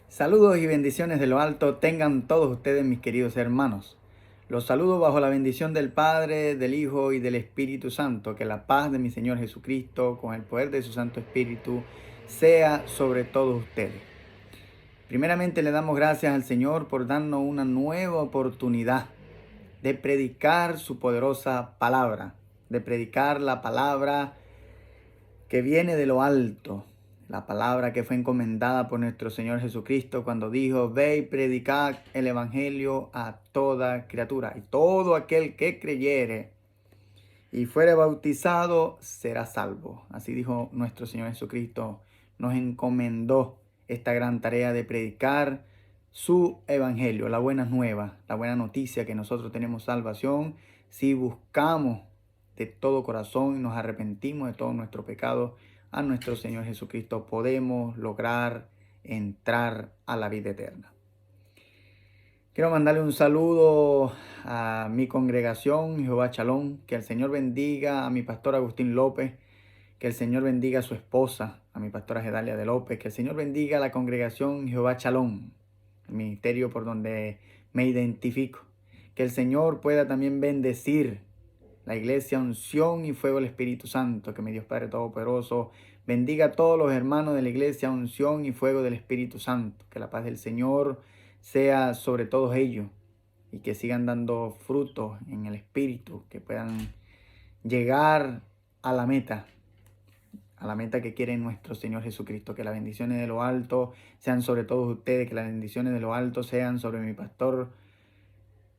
Saludos y bendiciones de lo alto tengan todos ustedes, mis queridos hermanos. Los saludo bajo la bendición del Padre, del Hijo y del Espíritu Santo. Que la paz de mi Señor Jesucristo, con el poder de su Santo Espíritu, sea sobre todos ustedes. Primeramente le damos gracias al Señor por darnos una nueva oportunidad de predicar su poderosa palabra, de predicar la palabra que viene de lo alto, la palabra que fue encomendada por nuestro Señor Jesucristo cuando dijo: ve y predicad el evangelio a toda criatura, y todo aquel que creyere y fuere bautizado será salvo. Así dijo nuestro Señor Jesucristo. Nos encomendó esta gran tarea de predicar su evangelio, la buena nueva, la buena noticia que nosotros tenemos salvación si buscamos de todo corazón y nos arrepentimos de todo nuestro pecado a nuestro Señor Jesucristo. Podemos lograr entrar a la vida eterna. Quiero mandarle un saludo a mi congregación, Jehová Shalom. Que el Señor bendiga a mi pastor Agustín López. Que el Señor bendiga a su esposa, a mi pastora Gedalia de López. Que el Señor bendiga a la congregación Jehová Shalom, el ministerio por donde me identifico. Que el Señor pueda también bendecir la iglesia Unción y Fuego del Espíritu Santo. Que mi Dios Padre Todopoderoso bendiga a todos los hermanos de la iglesia Unción y Fuego del Espíritu Santo. Que la paz del Señor sea sobre todos ellos y que sigan dando frutos en el Espíritu, que puedan llegar a la meta que quiere nuestro Señor Jesucristo. Que las bendiciones de lo alto sean sobre todos ustedes, que las bendiciones de lo alto sean sobre mi pastor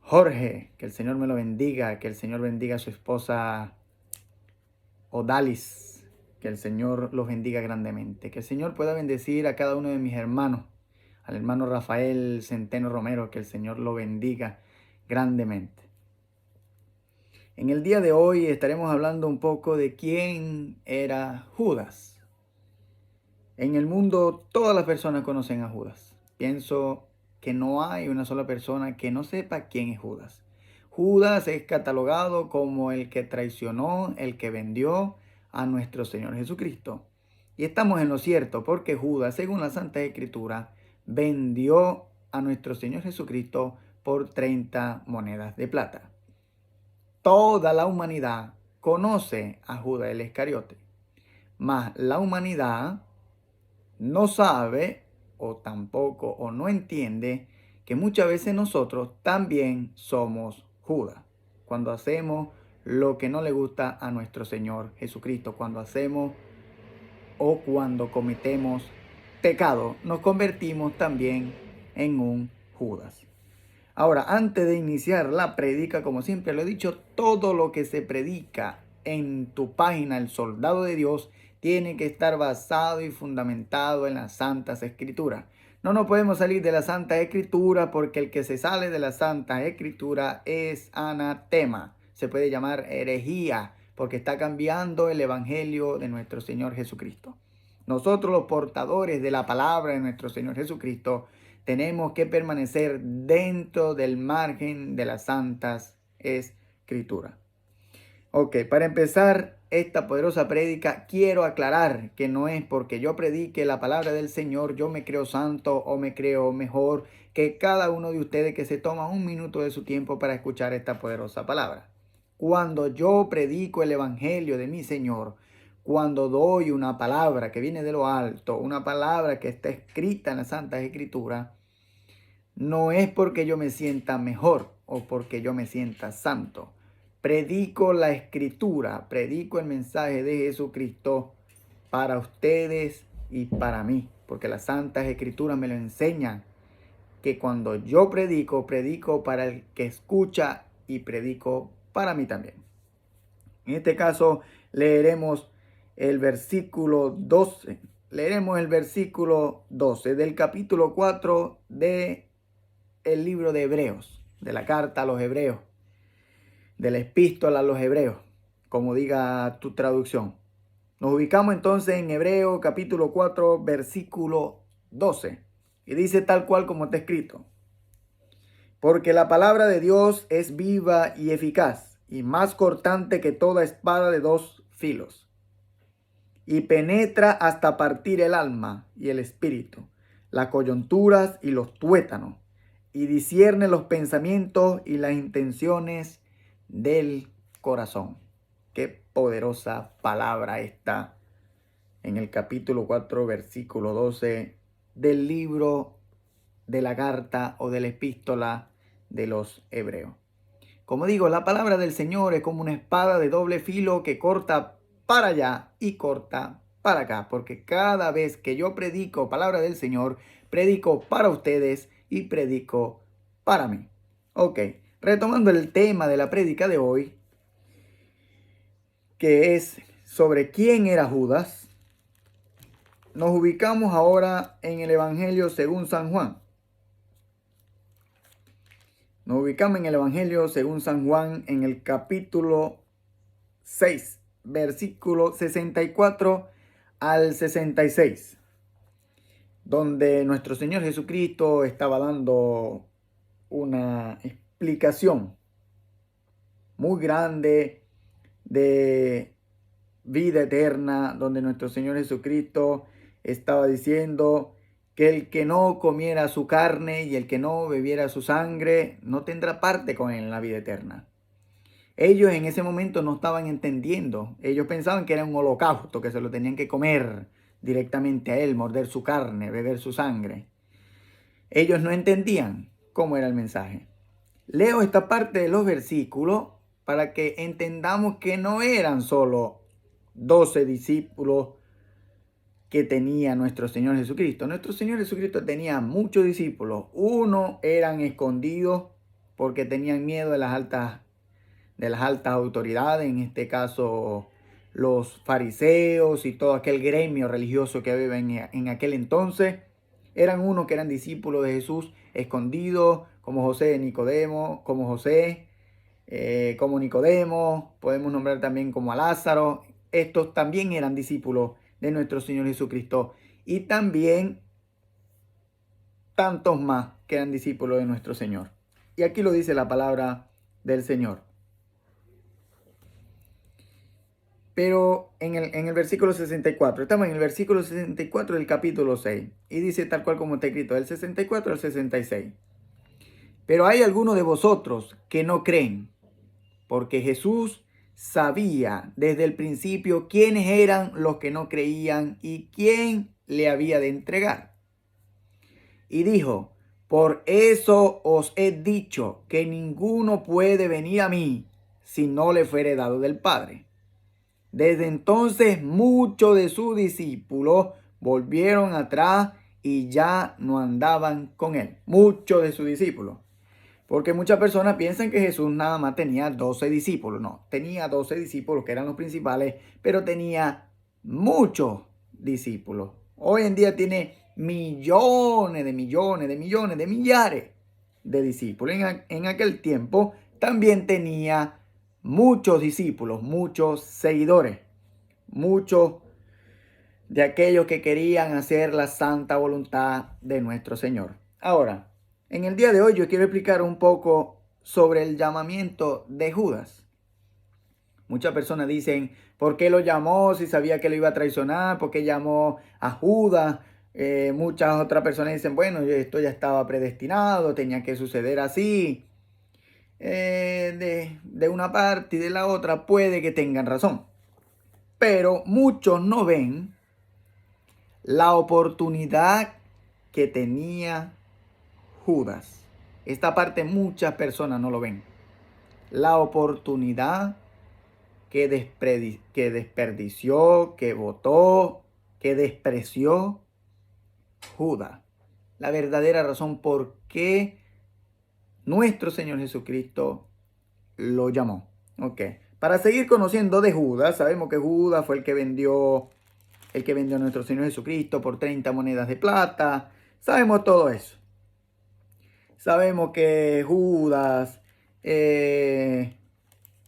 Jorge. Que el Señor me lo bendiga, que el Señor bendiga a su esposa Odalis, que el Señor los bendiga grandemente. Que el Señor pueda bendecir a cada uno de mis hermanos, al hermano Rafael Centeno Romero, que el Señor lo bendiga grandemente. En el día de hoy estaremos hablando un poco de quién era Judas. En el mundo todas las personas conocen a Judas. Pienso que no hay una sola persona que no sepa quién es Judas. Judas es catalogado como el que traicionó, el que vendió a nuestro Señor Jesucristo. Y estamos en lo cierto, porque Judas, según la Santa Escritura, vendió a nuestro Señor Jesucristo por 30 monedas de plata. Toda la humanidad conoce a Judas el Iscariote, mas la humanidad no sabe o tampoco o no entiende que muchas veces nosotros también somos Judas. Cuando hacemos lo que no le gusta a nuestro Señor Jesucristo, cuando hacemos o cuando cometemos pecado, nos convertimos también en un Judas. Ahora, antes de iniciar la prédica, como siempre lo he dicho, todo lo que se predica en tu página El Soldado de Dios tiene que estar basado y fundamentado en las Santas Escrituras. No nos podemos salir de la Santa Escritura, porque el que se sale de la Santa Escritura es anatema. Se puede llamar herejía, porque está cambiando el Evangelio de nuestro Señor Jesucristo. Nosotros, los portadores de la palabra de nuestro Señor Jesucristo, tenemos que permanecer dentro del margen de las Santas Escrituras. Ok, para empezar esta poderosa prédica, quiero aclarar que no es porque yo predique la palabra del Señor, yo me creo santo o me creo mejor que cada uno de ustedes que se toma un minuto de su tiempo para escuchar esta poderosa palabra. Cuando yo predico el evangelio de mi Señor, cuando doy una palabra que viene de lo alto, una palabra que está escrita en la Santa Escritura, no es porque yo me sienta mejor o porque yo me sienta santo. Predico la Escritura, predico el mensaje de Jesucristo para ustedes y para mí, porque las Santas Escrituras me lo enseñan, que cuando yo predico, predico para el que escucha y predico para mí también. En este caso leeremos el versículo 12. Leeremos el versículo 12 del capítulo 4 del libro de Hebreos, de la carta a los Hebreos, de la epístola a los Hebreos, como diga tu traducción. Nos ubicamos entonces en Hebreos capítulo 4, versículo 12. Y dice tal cual como está escrito: porque la palabra de Dios es viva y eficaz, y más cortante que toda espada de dos filos, y penetra hasta partir el alma y el espíritu, las coyunturas y los tuétanos, y discierne los pensamientos y las intenciones del corazón. Qué poderosa palabra esta en el capítulo 4, versículo 12 del libro de la carta o de la epístola de los Hebreos. Como digo, la palabra del Señor es como una espada de doble filo que corta para allá y corta para acá, porque cada vez que yo predico palabra del Señor, predico para ustedes y predico para mí. Ok, retomando el tema de la prédica de hoy, que es sobre quién era Judas, nos ubicamos ahora en el Evangelio según San Juan. Nos ubicamos en el Evangelio según San Juan en el capítulo 6, versículo 64 al 66, donde nuestro Señor Jesucristo estaba dando una explicación muy grande de vida eterna, donde nuestro Señor Jesucristo estaba diciendo que el que no comiera su carne y el que no bebiera su sangre no tendrá parte con él en la vida eterna. Ellos en ese momento no estaban entendiendo. Ellos pensaban que era un holocausto, que se lo tenían que comer directamente a él, morder su carne, beber su sangre. Ellos no entendían cómo era el mensaje. Leo esta parte de los versículos para que entendamos que no eran solo 12 discípulos que tenía nuestro Señor Jesucristo. Nuestro Señor Jesucristo tenía muchos discípulos. Unos eran escondidos porque tenían miedo de las altas autoridades, en este caso los fariseos y todo aquel gremio religioso que había en aquel entonces. Eran unos que eran discípulos de Jesús escondidos, como José de Nicodemo, como Nicodemo, podemos nombrar también como a Lázaro. Estos también eran discípulos de nuestro Señor Jesucristo, y también tantos más que eran discípulos de nuestro Señor. Y aquí lo dice la palabra del Señor. Pero en el versículo 64, estamos en el versículo 64 del capítulo 6, y dice tal cual como está escrito, del 64 al 66. Pero hay algunos de vosotros que no creen, porque Jesús sabía desde el principio quiénes eran los que no creían y quién le había de entregar. Y dijo, por eso os he dicho que ninguno puede venir a mí si no le fuere dado del Padre. Desde entonces muchos de sus discípulos volvieron atrás y ya no andaban con él. Muchos de sus discípulos. Porque muchas personas piensan que Jesús nada más tenía 12 discípulos. No, tenía 12 discípulos que eran los principales, pero tenía muchos discípulos. Hoy en día tiene millones de millares de discípulos. En aquel tiempo también tenía muchos discípulos, muchos seguidores, muchos de aquellos que querían hacer la santa voluntad de nuestro Señor. Ahora, en el día de hoy yo quiero explicar un poco sobre el llamamiento de Judas. Muchas personas dicen, ¿por qué lo llamó si sabía que lo iba a traicionar? ¿Por qué llamó a Judas? Muchas otras personas dicen, bueno, esto ya estaba predestinado, tenía que suceder así. De una parte y de la otra puede que tengan razón. Pero muchos no ven la oportunidad que tenía Judas. Esta parte muchas personas no lo ven. La oportunidad que desperdició, que votó, que despreció Judas. La verdadera razón por qué nuestro Señor Jesucristo lo llamó. Ok. Para seguir conociendo de Judas, sabemos que Judas fue el que vendió a nuestro Señor Jesucristo por 30 monedas de plata. Sabemos todo eso. Sabemos que Judas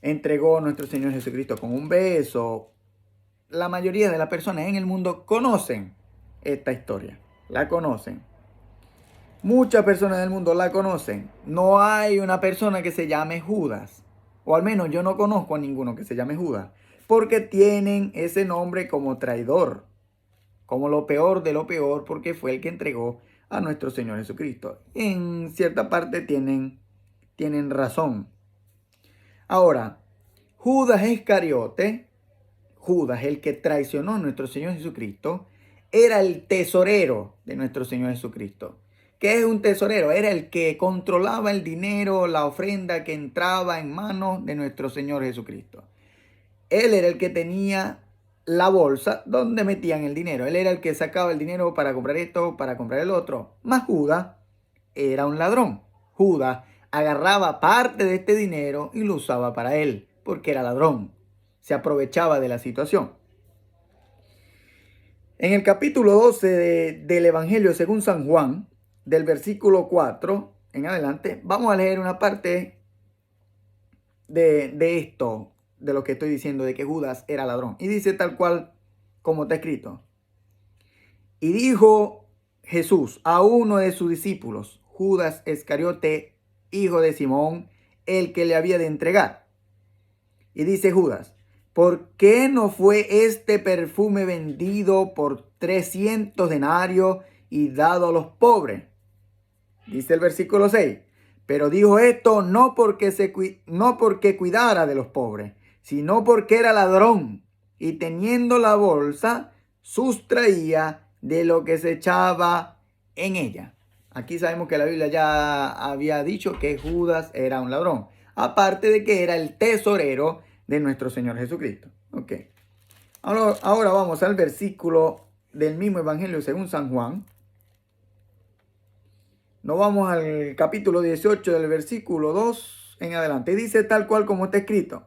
entregó a nuestro Señor Jesucristo con un beso. La mayoría de las personas en el mundo conocen esta historia. La conocen. Muchas personas del mundo la conocen. No hay una persona que se llame Judas. O al menos yo no conozco a ninguno que se llame Judas. Porque tienen ese nombre como traidor. Como lo peor de lo peor, porque fue el que entregó a nuestro Señor Jesucristo. En cierta parte tienen razón. Ahora, Judas Iscariote, Judas, el que traicionó a nuestro Señor Jesucristo, era el tesorero de nuestro Señor Jesucristo. ¿Qué es un tesorero? Era el que controlaba el dinero, la ofrenda que entraba en manos de nuestro Señor Jesucristo. Él era el que tenía la bolsa donde metían el dinero. Él era el que sacaba el dinero para comprar esto, para comprar el otro. Mas Judas era un ladrón. Judas agarraba parte de este dinero y lo usaba para él, porque era ladrón. Se aprovechaba de la situación. En el capítulo 12 del Evangelio según San Juan, del versículo 4 en adelante, vamos a leer una parte de esto, de lo que estoy diciendo, de que Judas era ladrón. Y dice tal cual como está escrito. Y dijo Jesús a uno de sus discípulos, Judas Iscariote, hijo de Simón, el que le había de entregar. Y dice Judas, ¿por qué no fue este perfume vendido por 300 denarios y dado a los pobres? Dice el versículo 6. Pero dijo esto no porque cuidara de los pobres, sino porque era ladrón y teniendo la bolsa sustraía de lo que se echaba en ella. Aquí sabemos que la Biblia ya había dicho que Judas era un ladrón, aparte de que era el tesorero de nuestro Señor Jesucristo. Ok. Ahora vamos al versículo del mismo Evangelio según San Juan. Nos vamos al capítulo 18 del versículo 2 en adelante. Dice tal cual como está escrito.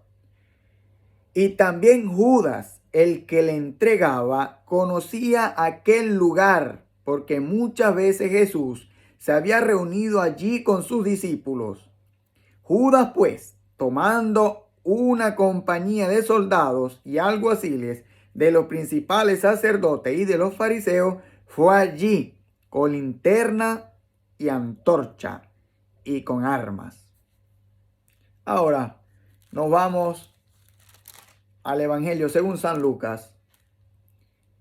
Y también Judas, el que le entregaba, conocía aquel lugar, porque muchas veces Jesús se había reunido allí con sus discípulos. Judas, pues, tomando una compañía de soldados y alguaciles de los principales sacerdotes y de los fariseos, fue allí con linterna y antorcha y con armas. Ahora nos vamos al Evangelio según San Lucas,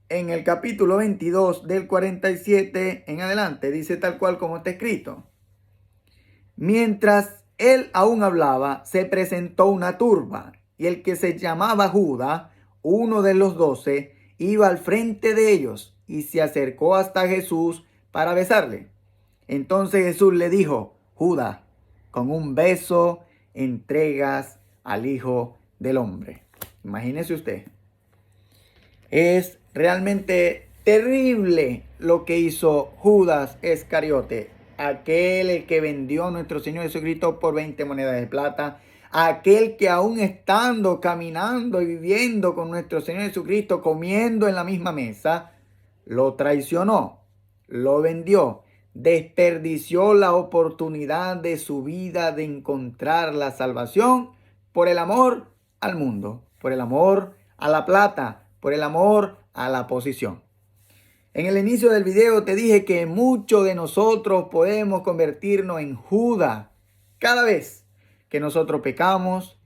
en el capítulo 22 del 47 en adelante, dice tal cual como está escrito. Mientras él aún hablaba, se presentó una turba, y el que se llamaba Judas, uno de los 12, iba al frente de ellos y se acercó hasta Jesús para besarle. Entonces Jesús le dijo, Judas, con un beso entregas al Hijo del Hombre. Imagínese usted. Es realmente terrible lo que hizo Judas Iscariote, aquel el que vendió a nuestro Señor Jesucristo por 20 monedas de plata, aquel que aún estando, caminando y viviendo con nuestro Señor Jesucristo, comiendo en la misma mesa, lo traicionó, lo vendió, desperdició la oportunidad de su vida de encontrar la salvación por el amor al mundo, por el amor a la plata, por el amor a la posición. En el inicio del video te dije que muchos de nosotros podemos convertirnos en Judas cada vez que nosotros pecamos,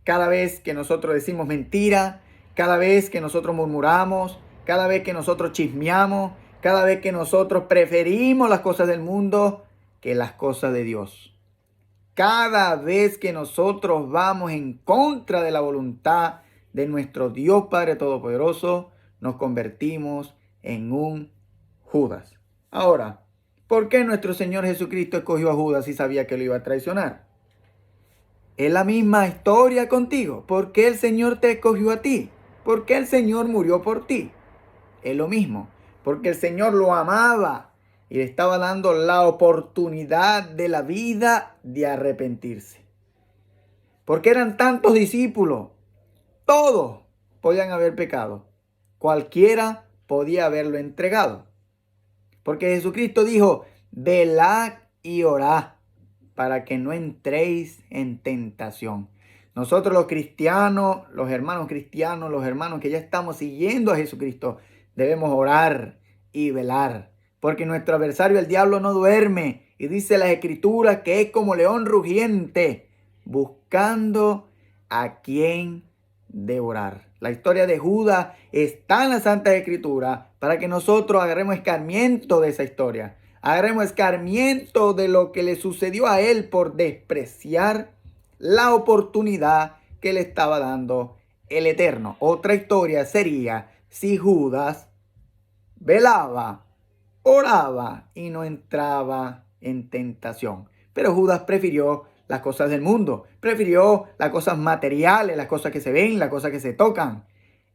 cada vez que nosotros decimos mentira, cada vez que nosotros murmuramos, cada vez que nosotros chismeamos, cada vez que nosotros preferimos las cosas del mundo que las cosas de Dios. Cada vez que nosotros vamos en contra de la voluntad de nuestro Dios Padre Todopoderoso, nos convertimos en un Judas. Ahora, ¿por qué nuestro Señor Jesucristo escogió a Judas y sabía que lo iba a traicionar? Es la misma historia contigo. ¿Por qué el Señor te escogió a ti? ¿Por qué el Señor murió por ti? Es lo mismo. Porque el Señor lo amaba y le estaba dando la oportunidad de la vida de arrepentirse. Porque eran tantos discípulos. Todos podían haber pecado. Cualquiera podía haberlo entregado. Porque Jesucristo dijo, velad y orad para que no entréis en tentación. Nosotros los cristianos, los hermanos cristianos, los hermanos que ya estamos siguiendo a Jesucristo, debemos orar y velar. Porque nuestro adversario, el diablo, no duerme. Y dice las Escrituras que es como león rugiente, buscando a quien devorar. La historia de Judas está en la Santa Escritura para que nosotros agarremos escarmiento de esa historia. Agarremos escarmiento de lo que le sucedió a él por despreciar la oportunidad que le estaba dando el Eterno. Otra historia sería si Judas velaba, oraba y no entraba en tentación. Pero Judas prefirió las cosas del mundo, prefirió las cosas materiales, las cosas que se ven, las cosas que se tocan,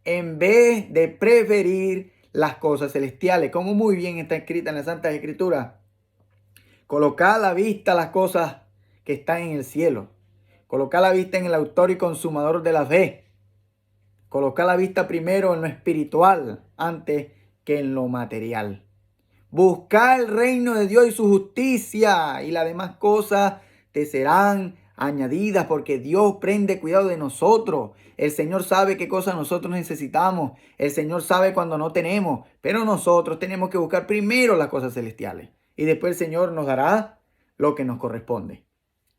en vez de preferir las cosas celestiales, como muy bien está escrita en las Santas Escrituras. Colocad a la vista las cosas que están en el cielo. Colocad la vista en el autor y consumador de la fe. Colocad la vista primero en lo espiritual antes que en lo material. Buscad el reino de Dios y su justicia, y las demás cosas te serán añadidas, porque Dios prende cuidado de nosotros. El Señor sabe qué cosas nosotros necesitamos. El Señor sabe cuando no tenemos, pero nosotros tenemos que buscar primero las cosas celestiales, y después el Señor nos dará lo que nos corresponde.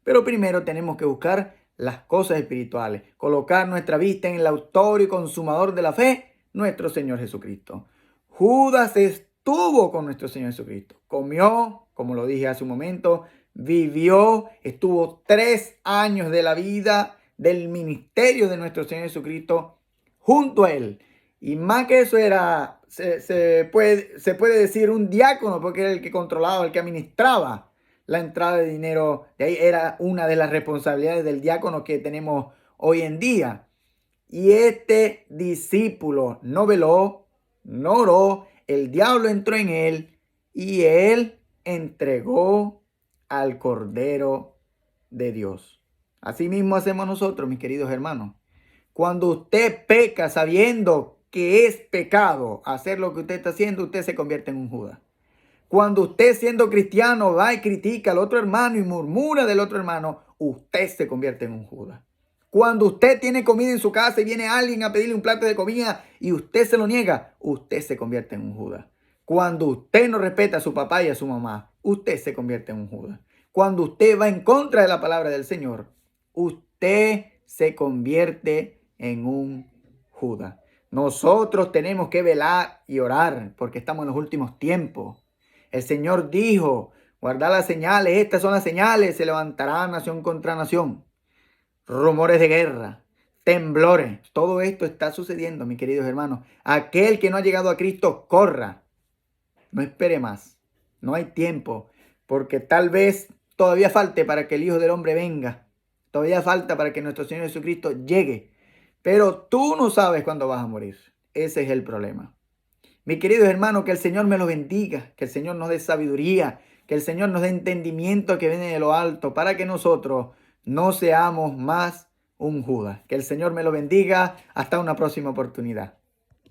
Pero primero tenemos que buscar las cosas espirituales, colocar nuestra vista en el autor y consumador de la fe, nuestro Señor Jesucristo. Judas estuvo con nuestro Señor Jesucristo, comió, como lo dije hace un momento, vivió, estuvo 3 años de la vida del ministerio de nuestro Señor Jesucristo junto a él. Y más que eso era, se puede decir un diácono, porque era el que controlaba, el que administraba la entrada de dinero. De ahí era una de las responsabilidades del diácono que tenemos hoy en día. Y este discípulo no veló, no oró, el diablo entró en él y él entregó al Cordero de Dios. Así mismo hacemos nosotros, mis queridos hermanos. Cuando usted peca sabiendo que es pecado hacer lo que usted está haciendo, usted se convierte en un Judas. Cuando usted, siendo cristiano, va y critica al otro hermano y murmura del otro hermano, usted se convierte en un Judas. Cuando usted tiene comida en su casa y viene alguien a pedirle un plato de comida y usted se lo niega, usted se convierte en un Judas. Cuando usted no respeta a su papá y a su mamá, usted se convierte en un Judas. Cuando usted va en contra de la palabra del Señor, usted se convierte en un Judas. Nosotros tenemos que velar y orar porque estamos en los últimos tiempos. El Señor dijo, guardad las señales, estas son las señales, se levantará nación contra nación. Rumores de guerra, temblores, todo esto está sucediendo, mis queridos hermanos. Aquel que no ha llegado a Cristo, corra, no espere más, no hay tiempo, porque tal vez todavía falte para que el Hijo del Hombre venga, todavía falta para que nuestro Señor Jesucristo llegue, pero tú no sabes cuándo vas a morir, ese es el problema. Mis queridos hermanos, que el Señor me los bendiga, que el Señor nos dé sabiduría, que el Señor nos dé entendimiento que viene de lo alto, para que nosotros no seamos más un Judas. Que el Señor me lo bendiga. Hasta una próxima oportunidad.